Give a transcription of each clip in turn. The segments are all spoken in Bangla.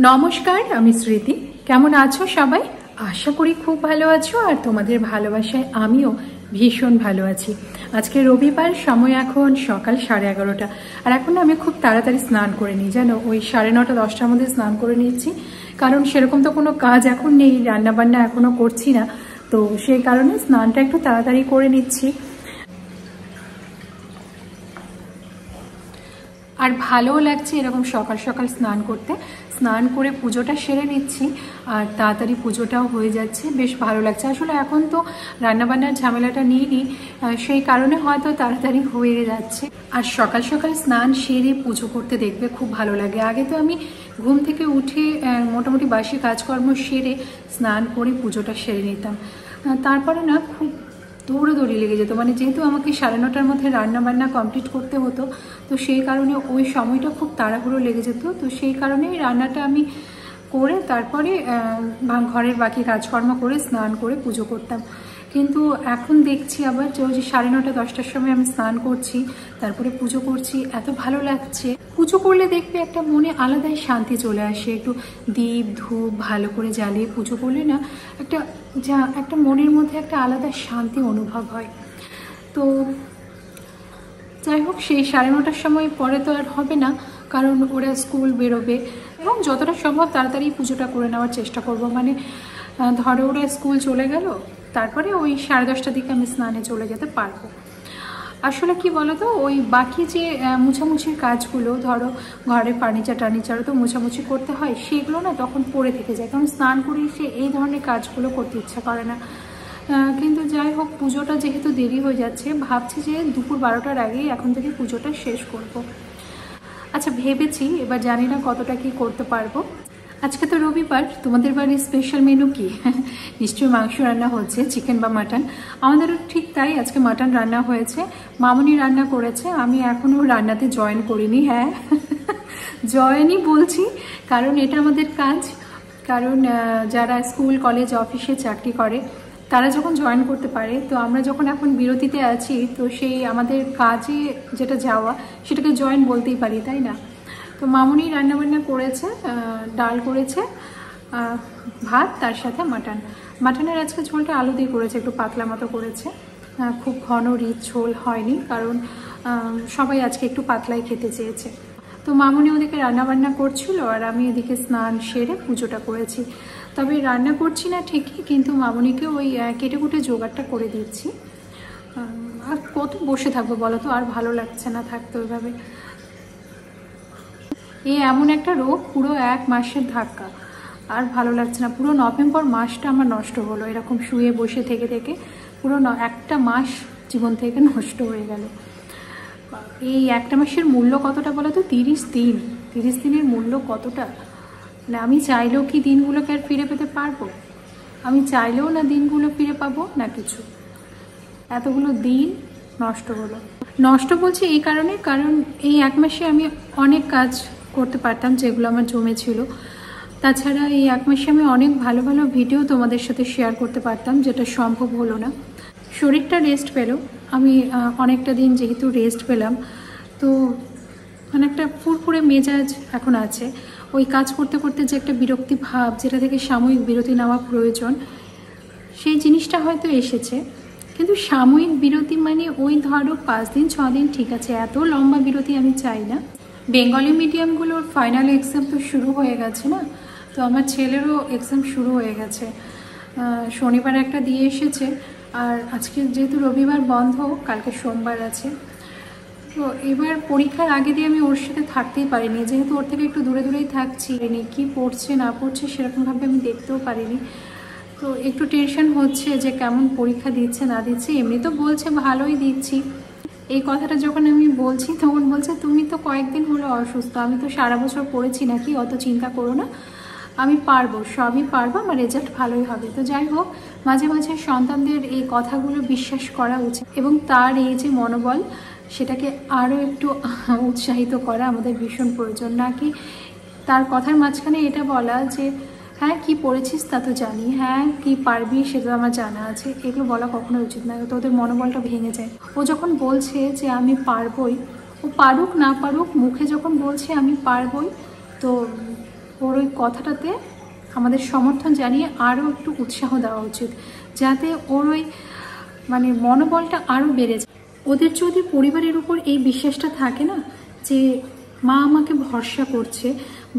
নমস্কার, আমি স্মৃতি। কেমন আছো সবাই? আশা করি খুব ভালো আছো, আর তোমাদের ভালোবাসায় আমিও ভীষণ ভালো আছি। আজকে রবিবার, সময় এখন সকাল 11:30, আর এখন আমি খুব তাড়াতাড়ি স্নান করে নিই, জানো, ওই 9:30 10টার মধ্যে স্নান করে নিচ্ছি, কারণ সেরকম তো কোনো কাজ এখন নেই, রান্নাবান্না এখনো করছি না, তো সেই কারণে স্নানটা একটু তাড়াতাড়ি করে নিচ্ছি। আর ভালোও লাগছে এরকম সকাল সকাল স্নান করতে। স্নান করে পুজোটা সেরে নিচ্ছি, আর তাড়াতাড়ি পুজোটাও হয়ে যাচ্ছে, বেশ ভালো লাগছে। আসলে এখন তো রান্নাবান্নার ঝামেলাটা নিই, সেই কারণে হয়তো তাড়াতাড়ি হয়ে যাচ্ছে। আর সকাল সকাল স্নান সেরে পুজো করতে দেখবে খুব ভালো লাগে। আগে তো আমি ঘুম থেকে উঠে মোটামুটি বাসি কাজকর্ম সেরে স্নান করে পুজোটা সেরে নিতাম, তারপরে না খুব দৌড়াদৌড়ি লেগে যেত, মানে যেহেতু আমাকে 9:30টার মধ্যে রান্না বান্না কমপ্লিট করতে হতো, তো সেই কারণে ওই সময়টা খুব তাড়াহুড়ো লেগে যেত। তো সেই কারণেই রান্নাটা আমি করে তারপরে ঘরের বাকি কাজকর্ম করে স্নান করে পুজো করতাম। কিন্তু এখন দেখছি আবার যে ওই যে 9:30 10টার সময় আমি স্নান করছি, তারপরে পুজো করছি, এত ভালো লাগছে। পুজো করলে দেখবে একটা মনে আলাদাই শান্তি চলে আসে। একটু দীপ ধূপ ভালো করে জ্বালিয়ে পুজো করলে না একটা মনের মধ্যে একটা আলাদা শান্তি অনুভব হয়। তো যাই হোক, সেই 9:30টার সময় পরে তো আর হবে না, কারণ ওরা স্কুল বেরোবে, এবং যতটা সম্ভব তাড়াতাড়ি পুজোটা করে নেওয়ার চেষ্টা করব। মানে ধরো ওরা স্কুল চলে গেল, তারপরে ওই 10:30টার দিকে আমি স্নানে চলে যেতে পারবো। আসলে কি বলতো, ওই বাকি যে মুছামুছির কাজগুলো, ধরো ঘরে ফার্নিচারও তো মুছামুছি করতে হয়, সেগুলো না তখন পড়ে থেকে যায়, কারণ স্নান করে এসে এই ধরনের কাজগুলো করতে ইচ্ছা করে না। কিন্তু যাই হোক, পুজোটা যেহেতু দেরি হয়ে যাচ্ছে, ভাবছি যে দুপুর 12টার আগেই এখন থেকে পুজোটা শেষ করব। আচ্ছা, ভেবেছি, এবার জানি না কতটা কি করতে পারবো। আজকে তো রবিবার, তোমাদের বাড়ির স্পেশাল মেনু কি? নিশ্চয়ই মাংস রান্না হচ্ছে, চিকেন বা মাটন। আমাদেরও ঠিক তাই, আজকে মাটন রান্না হয়েছে, মামুনি রান্না করেছে। আমি এখনও রান্নাতে জয়েন করিনি। হ্যাঁ, জয়েনই বলছি, কারণ এটা আমাদের কাজ। কারণ যারা স্কুল কলেজ অফিসে চাকরি করে তারা যখন জয়েন করতে পারে, তো আমরা যখন এখন বিরতিতে আছি, তো সেই আমাদের কাজে যেটা যাওয়া, সেটাকে জয়েন বলতেই পারি, তাই না? তো মামুনি রান্নাবান্না করেছে, ডাল করেছে, ভাত, তার সাথে মাটনের আজকে ঝোলটা আলু দিয়ে করেছে, একটু পাতলা মতো করেছে, খুব ঘন রিচ ঝোল হয়নি, কারণ সবাই আজকে একটু পাতলাই খেতে চেয়েছে। তো মামুনি ওদিকে রান্নাবান্না করছিল, আর আমি ওদিকে স্নান সেরে পুজোটা করেছি। তবে রান্না করছি না ঠিকই, কিন্তু মামুনিকে ওই কেটে কুটে জোগাড়টা করে দিচ্ছি। আর কত বসে থাকবো বলো তো, আর ভালো লাগছে না থাকতে ওইভাবে। এমন একটা রোগ, পুরো 1 মাসের ধাক্কা, আর ভালো লাগছে না। পুরো নভেম্বর মাসটা আমার নষ্ট হলো, এরকম শুয়ে বসে থেকে থেকে পুরো একটা মাস জীবন থেকে নষ্ট হয়ে গেল। এই একটা মাসের মূল্য কতটা বলো তো? 30 দিনের মূল্য কতটা? মানে আমি চাইলেও কি দিনগুলোকে আর ফিরে পেতে পারবো? আমি চাইলেও না দিনগুলো ফিরে পাবো না কিছু। এতগুলো দিন নষ্ট বলছি এই কারণে, কারণ এই 1 মাসে আমি অনেক কাজ করতে পারতাম যেগুলো আমার জমেছিল। তাছাড়া এই 1 মাসে আমি অনেক ভালো ভালো ভিডিও তোমাদের সাথে শেয়ার করতে পারতাম, যেটা সম্ভব হলো না। শরীরটা রেস্ট পেল, আমি অনেকটা দিন যেহেতু রেস্ট পেলাম, তো মানে একটা ফুরফুরে মেজাজ এখন আছে। ওই কাজ করতে করতে যে একটা বিরক্তি ভাব, যেটা থেকে সাময়িক বিরতি নেওয়া প্রয়োজন, সেই জিনিসটা হয়তো এসেছে। কিন্তু সাময়িক বিরতি মানে ওই ধরো 5 দিন 6 দিন ঠিক আছে, এত লম্বা বিরতি আমি চাই না। বেঙ্গলি মিডিয়ামগুলোর ফাইনাল এক্সাম তো শুরু হয়ে গেছে না, তো আমার ছেলেরও এক্সাম শুরু হয়ে গেছে। শনিবার একটা দিয়ে এসেছে, আর আজকে যেহেতু রবিবার বন্ধ, কালকে সোমবার আছে। তো এবার পরীক্ষার আগে দিয়ে আমি ওর সাথে থাকতেই পারিনি, যেহেতু ওর থেকে একটু দূরে দূরেই থাকছি, কি পড়ছে না পড়ছে সেরকমভাবে আমি দেখতেও পারিনি। তো একটু টেনশন হচ্ছে যে কেমন পরীক্ষা দিচ্ছে না দিচ্ছে। এমনি তো বলছে ভালোই দিচ্ছি। এই কথাটা যখন আমি বলছি, তখন বলছে তুমি তো কয়েকদিন হলো অসুস্থ, আমি তো সারা বছর পড়েছি নাকি, অত চিন্তা করো না, আমি পারবো, সবই পারবো, আমার রেজাল্ট ভালোই হবে। তো যাই হোক, মাঝে মাঝে সন্তানদের এই কথাগুলো বিশ্বাস করা উচিত, এবং তার এই যে মনোবল, সেটাকে আরও একটু উৎসাহিত করা আমাদের ভীষণ প্রয়োজন। নাকি তার কথার মাঝখানে এটা বলা যে হ্যাঁ কি পড়েছিস তা তো জানি, হ্যাঁ কি পারবি সেটা আমার জানা আছে, এগুলো বলা কখনো উচিত নয়। তো ওদের মনোবলটা ভেঙে যায়। ও যখন বলছে যে আমি পারবই, ও পারুক না পারুক, মুখে যখন বলছে আমি পারবই, তো ওর ওই কথাটাতে আমাদের সমর্থন জানিয়ে আরও একটু উৎসাহ দেওয়া উচিত, যাতে ওর ওই মানে মনোবলটা আরও বেড়ে যায়। ওদের যদি পরিবারের উপর এই বিশ্বাসটা থাকে না যে মা আমাকে ভরসা করছে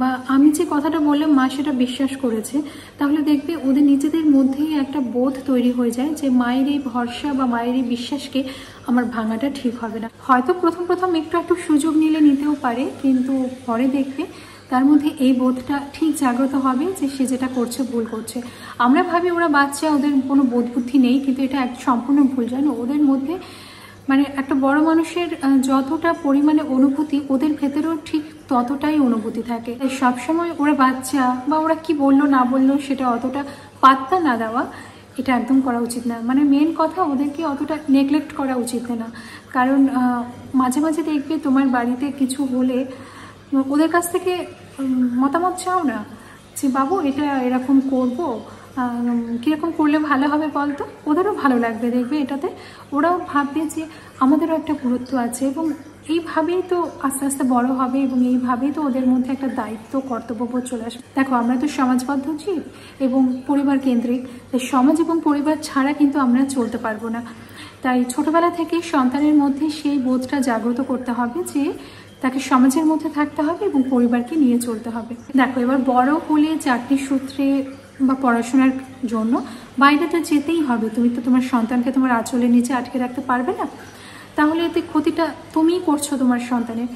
বা আমি যে কথাটা বললাম মা সেটা বিশ্বাস করেছে, তাহলে দেখবে ওদের নিজেদের মধ্যেই একটা বোধ তৈরি হয়ে যায় যে মায়ের এই ভরসা বা মায়ের এই বিশ্বাসকে আমার ভাঙাটা ঠিক হবে না। হয়তো প্রথম প্রথম একটু সুযোগ নিতেও পারে, কিন্তু পরে দেখবে তার মধ্যে এই বোধটা ঠিক জাগ্রত হবে যে সে যেটা করছে ভুল করছে। আমরা ভাবি ওরা বাচ্চা, ওদের কোনো বোধ বুদ্ধি নেই, কিন্তু এটা এক সম্পূর্ণ ভুল। জানো, ওদের মধ্যে মানে একটা বড় মানুষের যতটা পরিমাণে অনুভূতি, ওদের ভেতরেও ঠিক ততটাই অনুভূতি থাকে। সবসময় ওরা বাচ্চা বা ওরা কি বললো না বললো সেটা অতটা পাত্তা না দেওয়া, এটা একদম করা উচিত না। মানে মেন কথা, ওদেরকে অতটা নেগলেক্ট করা উচিত না। কারণ মাঝে মাঝে দেখবে তোমার বাড়িতে কিছু হলে ওদের কাছ থেকে মতামত চাও না যে বাবু এটা এরকম করবো, কীরকম করলে ভালো হবে বলতো। ওদেরও ভালো লাগবে দেখবে এটাতে, ওরাও ভাববে যে আমাদেরও একটা গুরুত্ব আছে, এবং এইভাবেই তো আস্তে আস্তে বড় হবে এবং এইভাবেই তো ওদের মধ্যে একটা দায়িত্ব কর্তব্যবোধ চলে আসবে। দেখো, আমরা তো সমাজবদ্ধ জীব এবং পরিবার কেন্দ্রিক, তাই সমাজ এবং পরিবার ছাড়া কিন্তু আমরা চলতে পারবো না। তাই ছোটবেলা থেকে সন্তানের মধ্যে সেই বোধটা জাগ্রত করতে হবে যে তাকে সমাজের মধ্যে থাকতে হবে এবং পরিবারকে নিয়ে চলতে হবে। দেখো, এবার বড় হলে চাকরির সূত্রে বা পড়াশোনার জন্য বাইরে তো যেতেই হবে। তুমি তো তোমার সন্তানকে তোমার আঁচলের নিচে আটকে রাখতে পারবে না, তাহলে এতে ক্ষতিটা তুমিই করছো তোমার সন্তানের।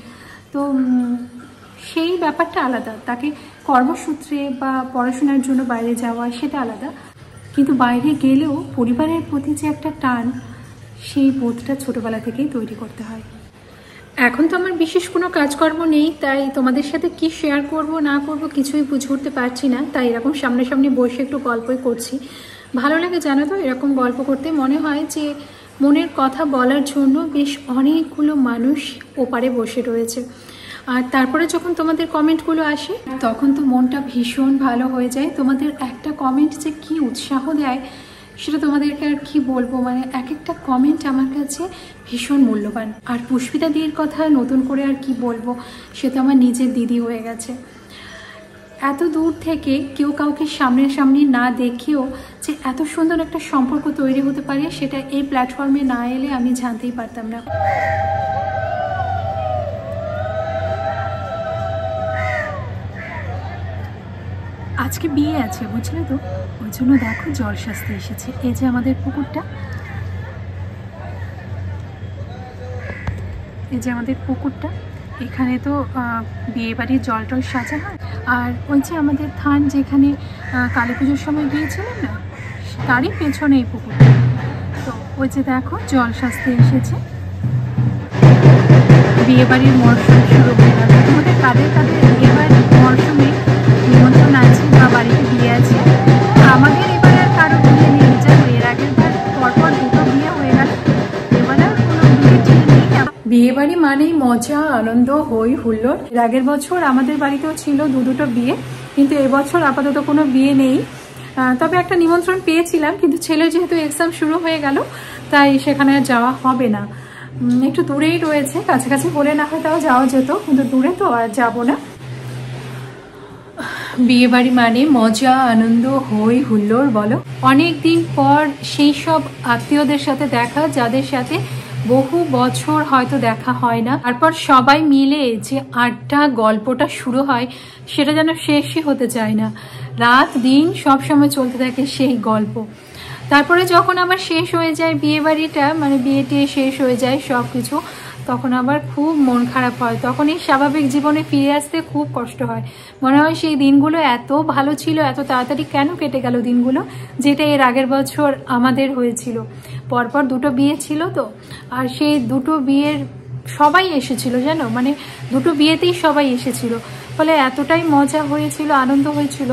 তো সেই ব্যাপারটা আলাদা, তাকে কর্মসূত্রে বা পড়াশোনার জন্য বাইরে যাওয়া সেটা আলাদা, কিন্তু বাইরে গেলেও পরিবারের প্রতি যে একটা টান, সেই বোধটা ছোটোবেলা থেকেই তৈরি করতে হয়। এখন তো আমার বিশেষ কোনো কাজকর্ম নেই, তাই তোমাদের সাথে কি শেয়ার করব না করব কিছুই বুঝে উঠতে পারছি না, তাই এরকম সামনাসামনি বসে একটু গল্পই করছি। ভালো লাগে জানো তো এরকম গল্প করতে, মনে হয় যে মনের কথা বলার জন্য বেশ অনেকগুলো মানুষ ওপারে বসে রয়েছে। আর তারপরে যখন তোমাদের কমেন্টগুলো আসে তখন তো মনটা ভীষণ ভালো হয়ে যায়। তোমাদের একটা কমেন্ট যে কি উৎসাহ দেয় সেটা তোমাদেরকে আর কি বলবো, মানে এক একটা কমেন্ট আমার কাছে ভীষণ মূল্যবান। আর পুষ্পিতা দিদির কথা নতুন করে আর কি বলবো, সে তো আমার নিজের দিদি হয়ে গেছে। এত দূর থেকে কেউ কাউকে সামনাসামনি না দেখেও যে এত সুন্দর একটা সম্পর্ক তৈরি হতে পারে, সেটা এই প্ল্যাটফর্মে না এলে আমি জানতেই পারতাম না। আজকে বিয়ে আছে বুঝলে তো, ওই জন্য দেখো জল সাজতে এসেছে। এই যে আমাদের পুকুরটা, এই যে আমাদের পুকুরটা, এখানে তো বিয়ে বাড়ির জল টল সাজা হয়। আর ওই যে আমাদের থান যেখানে কালী পুজোর সময় গিয়েছিলেন না, তারই পেছনে এই পুকুরটা। তো ওই যে দেখো জল সাজতে এসেছে। বিয়ে বাড়ির মরশুম শুরু হয়ে গেল। তোমাদের কাদের কাদের এবার মরশুমে নিমন্ত্রণ আছে বা বাড়িতে বিয়ে আছে? আমাদের এবার আর কারো বিয়ে নেই, জানো। এর আগের বার পরপর দুটো বিয়ে হয়ে গেল, এবার আর কোনো বিয়ে ঠিক নেই। বিয়ে বাড়ি মানেই মজা, আনন্দ, হই হুল্লোড়। এর আগের বছর আমাদের বাড়িতেও ছিল দুটো বিয়ে, কিন্তু এবছর আপাতত কোনো বিয়ে নেই। তবে একটা নিমন্ত্রণ পেয়েছিলাম, কিন্তু ছেলের যেহেতু এক্সাম শুরু হয়ে গেল তাই সেখানে আর যাওয়া হবে না। একটু দূরেই রয়েছে, কাছাকাছি হলে না হয় তাও যাওয়া যেত, কিন্তু দূরে তো আর যাবো না। বিয়ে বাড়ি মানে মজা, আনন্দ, হই হুল্লোড় বলো। অনেক দিন পর সেই সব আত্মীয়দের সাথে দেখা, যাদের সাথে বহু বছর হয়তো দেখা হয় না। তারপর সবাই মিলে যে আড্ডা গল্পটা শুরু হয়, সেটা যেন শেষই হতে চায় না। রাত দিন সব সময় চলতে থাকে সেই গল্প। তারপরে যখন আবার শেষ হয়ে যায় বিয়ে বাড়িটা, মানে বিয়েটি শেষ হয়ে যায় সব কিছু, তখন আবার খুব মন খারাপ হয়। তখন এই স্বাভাবিক জীবনে ফিরে আসতে খুব কষ্ট হয়। মনে হয় সেই দিনগুলো এত ভালো ছিল, এত তাড়াতাড়ি কেন কেটে গেল দিনগুলো, যেটা এর আগের বছর আমাদের হয়েছিল। পরপর দুটো বিয়ে ছিল তো, আর সেই দুটো বিয়ের সবাই এসেছিল জানো, মানে দুটো বিয়েতেই সবাই এসেছিল, ফলে এতটাই মজা হয়েছিল, আনন্দ হয়েছিল।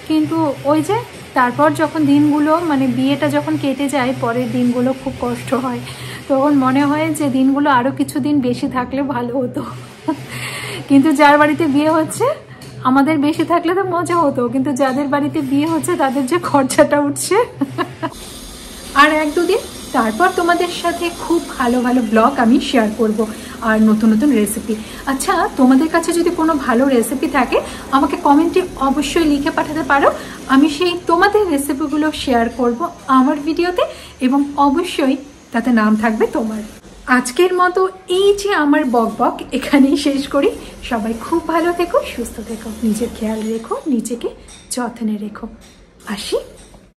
কিন্তু ওই যে তারপর যখন দিনগুলো, মানে বিয়েটা যখন কেটে যায়, পরের দিনগুলো খুব কষ্ট হয়। তখন মনে হয় যে দিনগুলো আরও কিছুদিন বেশি থাকলে ভালো হতো। কিন্তু যার বাড়িতে বিয়ে হচ্ছে, আমাদের বেশি থাকলে তো মজা হতো, কিন্তু যাদের বাড়িতে বিয়ে হচ্ছে তাদের যে খরচাটা উঠছে, আর এক দুদিন তারপর তোমাদের সাথে খুব ভালো ভালো ব্লগ আমি শেয়ার করব আর নতুন নতুন রেসিপি। আচ্ছা, তোমাদের কাছে যদি কোনো ভালো রেসিপি থাকে আমাকে কমেন্টে অবশ্যই লিখে পাঠাতে পারো। আমি সেই তোমাদের রেসিপিগুলো শেয়ার করব আমার ভিডিওতে, এবং অবশ্যই তাতে নাম থাকবে তোমার। আজকের মতো এই যে আমার বকবক এখানেই শেষ করি। সবাই খুব ভালো থেকো, সুস্থ থেকো, নিজের খেয়াল রেখো, নিজেকে যত্নে রেখো। আসি।